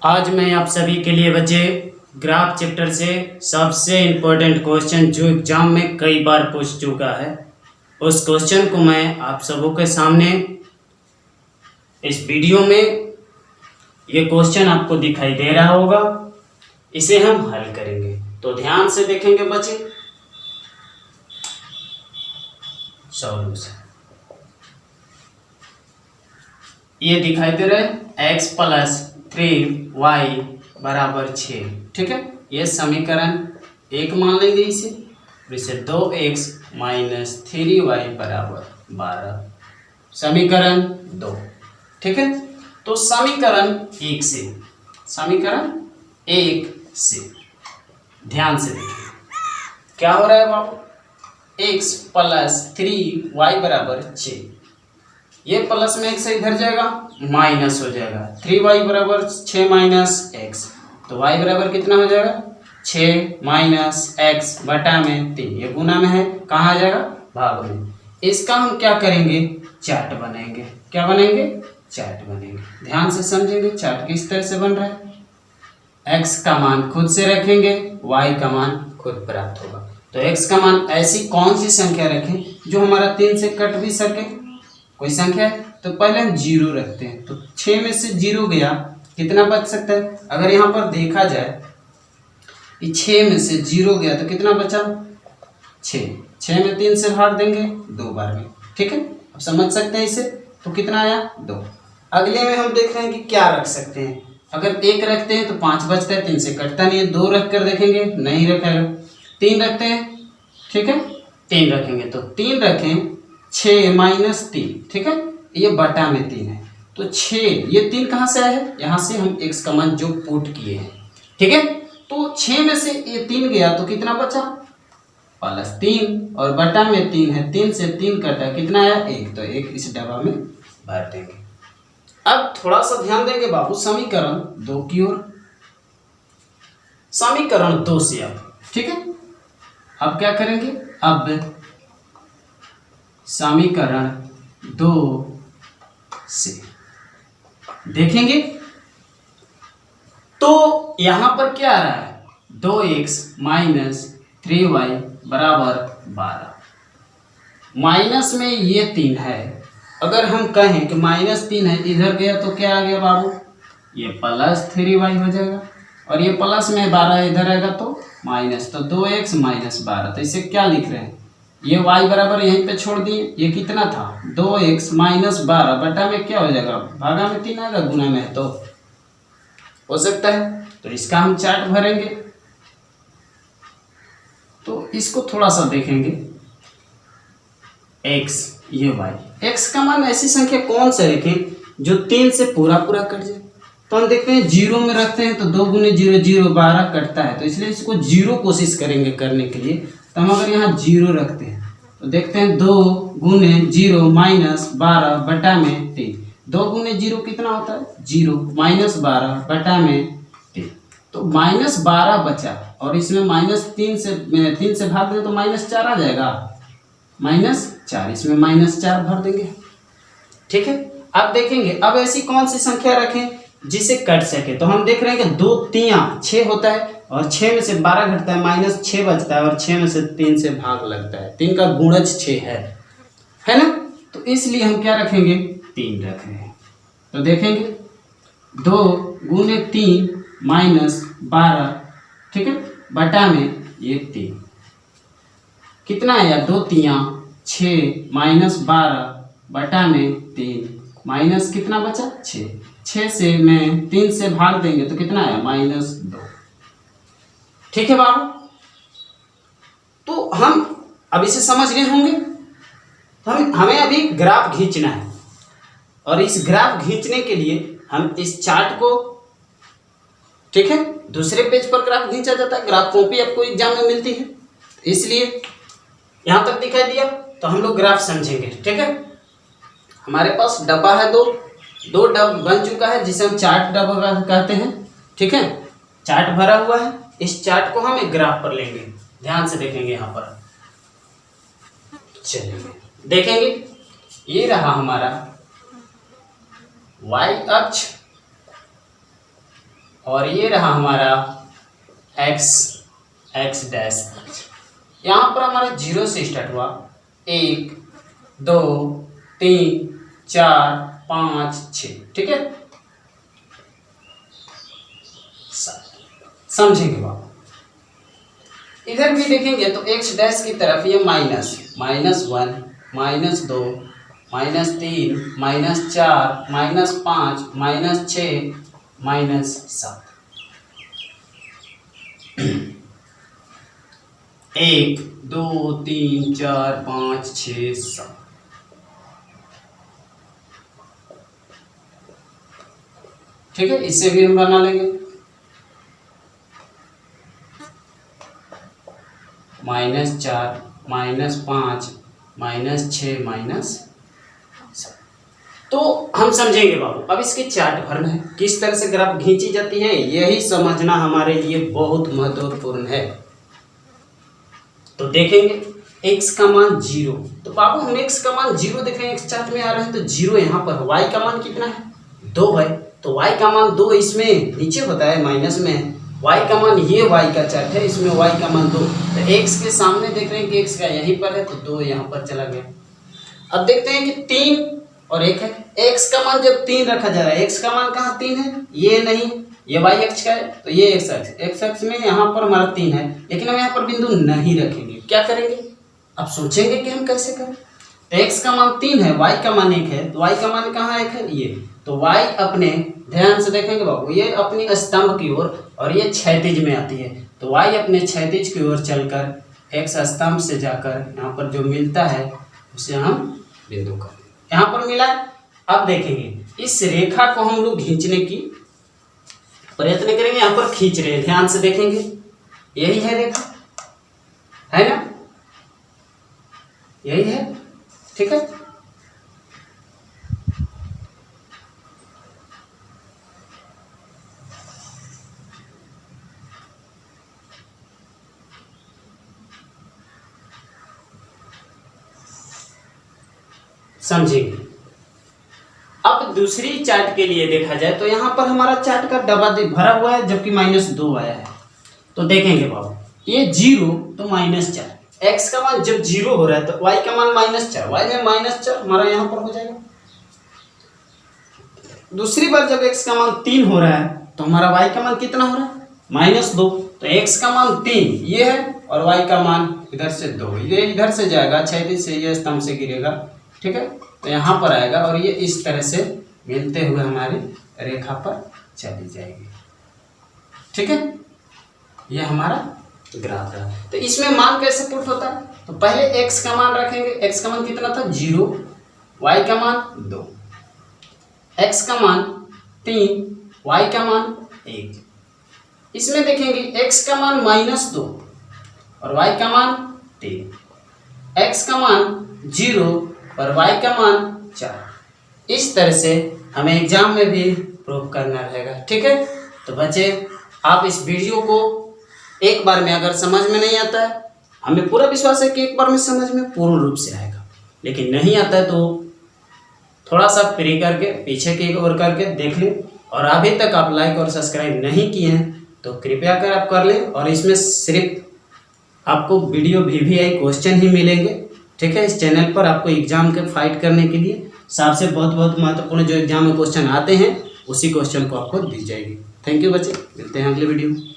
आज मैं आप सभी के लिए बच्चे ग्राफ चैप्टर से सबसे इम्पोर्टेंट क्वेश्चन जो एग्जाम में कई बार पूछ चुका है, उस क्वेश्चन को मैं आप सबों के सामने इस वीडियो में ये क्वेश्चन आपको दिखाई दे रहा होगा, इसे हम हल करेंगे। तो ध्यान से देखेंगे बच्चे। सॉल्यूशन ये दिखाई दे रहा है x प्लस 3y बराबर 6। ठीक है, ये समीकरण एक मान लेंगे इसे 2x माइनस 3y बराबर 12, समीकरण 2। ठीक है, तो समीकरण एक से ध्यान से देखिए क्या हो रहा है बाबू। x प्लस 3y बराबर 6, ये प्लस में x इधर जाएगा माइनस हो जाएगा। 3y बराबर 6 माइनस x, तो y बराबर कितना हो जाएगा 6 माइनस x बटा में 3, ये गुना में है, कहाँ आ जाएगा भाग में। इसका हम क्या करेंगे, चार्ट बनाएंगे। क्या बनाएंगे, चार्ट बनेंगे। ध्यान से समझेंगे चार्ट किस तरह से बन रहा है। x का मान खुद से रखेंगे, y का मान खुद प्राप्त होगा। तो x का मान ऐसी कौन सी संख्या रखें जो हमारा 3 से कट भी सके। कोई संख्या है तो पहले हम 0 रखते हैं, तो 6 में से 0 गया, कितना बच सकता है। अगर यहाँ पर देखा जाए कि 6 में से 0 गया तो कितना बचा 6 में 3 से भाग देंगे 2 बार में। ठीक है, अब समझ सकते हैं इसे। तो कितना आया 2। अगले में हम देख रहे हैं कि क्या रख सकते हैं। अगर 1 रखते हैं तो 5 बचता है, 3 से कटता नहीं है। 2 रख कर देखेंगे, नहीं रखेगा। 3 रखते हैं, ठीक है 3 रखेंगे, तो 3 रखें 6 माइनस 3। ठीक है, ये बटा में 3 है, तो 6 ये 3 कहाँ से आया है, यहाँ से हम x का मान जो पुट किए हैं। ठीक है, तो 6 में से ये 3 गया तो कितना बचा प्लस 3, और बटा में 3 है, 3 से 3 कटा, कितना आया 1, तो 1 इस डब्बा में भर देंगे। अब थोड़ा सा ध्यान देंगे बाबू समीकरण 2 की ओर। समीकरण 2 से ठीक है, अब क्या करेंगे, अब समीकरण 2 से देखेंगे तो यहां पर क्या आ रहा है 2x माइनस 3y बराबर 12। माइनस में ये 3 है, अगर हम कहें कि माइनस 3 है, इधर गया तो क्या आ गया बाबू, ये प्लस 3y हो जाएगा, और ये प्लस में 12 इधर आएगा तो माइनस, तो 2x माइनस 12। तो इसे क्या लिख रहे हैं, ये y बराबर यहीं पे छोड़ दिए, ये कितना था 2x माइनस 12 बटा में क्या हो जाएगा, भागा में 3 आएगा, गुना में है तो हो सकता है। तो इसका हम चार्ट भरेंगे, तो इसको थोड़ा सा देखेंगे। x ये y, x का मान ऐसी संख्या कौन सा रखें जो 3 से पूरा कट जाए। तो हम देखते हैं 0 में रखते हैं तो 2 गुने 0 0 12 कटता है, तो इसलिए इसको 0 कोशिश करेंगे करने के लिए। तो हम अगर यहाँ 0 रखते हैं तो देखते हैं 2 गुने 0 माइनस 12 बटा में 3। 2 गुने 0 कितना होता है 0, माइनस 12 बटा में 3, तो माइनस 12 बचा, और इसमें माइनस 3 से भाग दें तो माइनस 4 आ जाएगा, माइनस 4, इसमें माइनस 4 भर देंगे। ठीक है, अब देखेंगे अब ऐसी कौन सी संख्या रखें जिसे कट सके। तो हम देख रहे हैं कि 2 3 6 होता है, और 6 में से 12 घटता है, माइनस 6 बचता है, और 6 में से 3 से भाग लगता है। 3 का गुणज 6 है ना, तो इसलिए हम क्या रखेंगे 3 रख रहे हैं। तो देखेंगे 2 गुने 3 माइनस 12, ठीक है बटा में ये 3, कितना आया 2 3 6 माइनस 12 बटा में 3, माइनस कितना बचा 6 से में 3 से भाग देंगे तो कितना आया माइनस 2। ठीक है बाबू, तो हम अब इसे समझ गए होंगे। तो हमें अभी ग्राफ खींचना है, और इस ग्राफ खींचने के लिए हम इस चार्ट को, ठीक है दूसरे पेज पर ग्राफ खींचा जाता है। ग्राफ कॉपी आपको एग्जाम में मिलती है, इसलिए यहां तक दिखाई दिया तो हम लोग ग्राफ समझेंगे। ठीक है, हमारे पास डब्बा है, दो डब बन चुका है जिसे हम चार्ट डब्बा कहते हैं। ठीक है, चार्ट भरा हुआ है, इस चार्ट को हम एक ग्राफ पर लेंगे। ध्यान से देखेंगे, यहाँ पर चलिए देखेंगे, ये रहा हमारा y अक्ष, और ये रहा हमारा x डैश। यहाँ पर हमारा 0 से स्टार्ट हुआ, 1 2 3 4 5 6, ठीक है। समझेंगे बाबू। इधर भी देखेंगे तो x डैश की तरफ ये माइनस -1 -2 -3 -4 -5 -6 -7 1 2 3 4 5 6 7। ठीक है, इससे भी हम बना लेंगे -4 -5 -6 -7। तो हम समझेंगे बाबू। अब इसके चार्ट भरना है, किस तरह से ग्राफ खींची जाती है, यही समझना हमारे लिए बहुत महत्वपूर्ण है। तो देखेंगे x का मान 0, तो बाबू हम x का मान 0 देखेंगे, x चार्ट में आ रहा है तो 0 यहाँ पर। y का मान कितना है, 2 है, तो y का मान 2 इसमें नीचे होता है, माइनस में है। y का मान, ये y का चार्ट है, इसमें y का मान 2, तो x के सामने देख रहे हैं कि x का यहीं पर है, तो 2 यहाँ पर चला गया। अब देखते हैं कि 3 और 1 है। x का मान जब 3 रखा जा रहा है, x का मान कहाँ 3 है, ये नहीं, ये y अक्ष का है, तो ये x अक्ष में यहाँ पर हमारा 3 है, लेकिन हम यहाँ पर बिंदु नहीं रखेंगे। क्या करेंगे, अब सोचेंगे कि हम कैसे करें। तो x का मान 3 है, y का मान 1 है, तो y का मान कहाँ 1 है, ये, तो y अपने, ध्यान से देखेंगे बाबू, ये अपनी स्तंभ की ओर और ये क्षैतिज में आती है, तो y अपने क्षैतिज की ओर चलकर x स्तंभ से जाकर यहाँ पर जो मिलता है उसे हम बिंदु कर, यहाँ पर मिला। अब देखेंगे इस रेखा को हम लोग खींचने की प्रयत्न करेंगे, यहाँ पर खींच रहे हैं, ध्यान से देखेंगे, यही है रेखा, है ना, यही है, ठीक है। समझेंगे। अब दूसरी चार्ट के लिए देखा जाए तो यहाँ पर हमारा चार्ट का डब्बा भरा हुआ है, जबकि -2 आया है। तो देखेंगे बाबू, ये 0 तो -4, x का मान जब 0 हो रहा है तो y का मान -4, y में -4 हमारा यहाँ पर हो जाएगा। दूसरी बार जब x का मान 3 हो रहा है तो हमारा y का मान कितना हो रहा है, -2, तो x का मान 3 ये है और y का मान इधर से 2, ये इधर से जाएगा, क्षैतिज से, ये स्तंभ से गिरेगा, ठीक है, तो यहाँ पर आएगा और ये इस तरह से मिलते हुए हमारी रेखा पर चली जाएगी, ठीक है। ये हमारा ग्राफ है। तो इसमें मान कैसे पुट होता है, तो पहले x का मान रखेंगे, x का मान कितना था 0, y का मान 2, x का मान 3, y का मान 1। इसमें देखेंगे x का मान -2 और y का मान 3, x का मान 0 और y का मान 4। इस तरह से हमें एग्जाम में भी प्रूव करना रहेगा, ठीक है। तो बच्चे, आप इस वीडियो को एक बार में अगर समझ में नहीं आता है, हमें पूरा विश्वास है कि एक बार में समझ में पूर्ण रूप से आएगा, लेकिन नहीं आता है तो थोड़ा सा फ्री करके पीछे की ओर करके देख लें। और अभी तक आप लाइक और सब्सक्राइब नहीं किए हैं तो कृपया कर आप कर लें। और इसमें सिर्फ आपको वीडियो VVI क्वेश्चन ही मिलेंगे, ठीक है। इस चैनल पर आपको एग्जाम के फाइट करने के लिए सबसे बहुत महत्वपूर्ण जो एग्जाम में क्वेश्चन आते हैं उसी क्वेश्चन को आपको दी जाएगी। थैंक यू बच्चे, मिलते हैं अगले वीडियो में।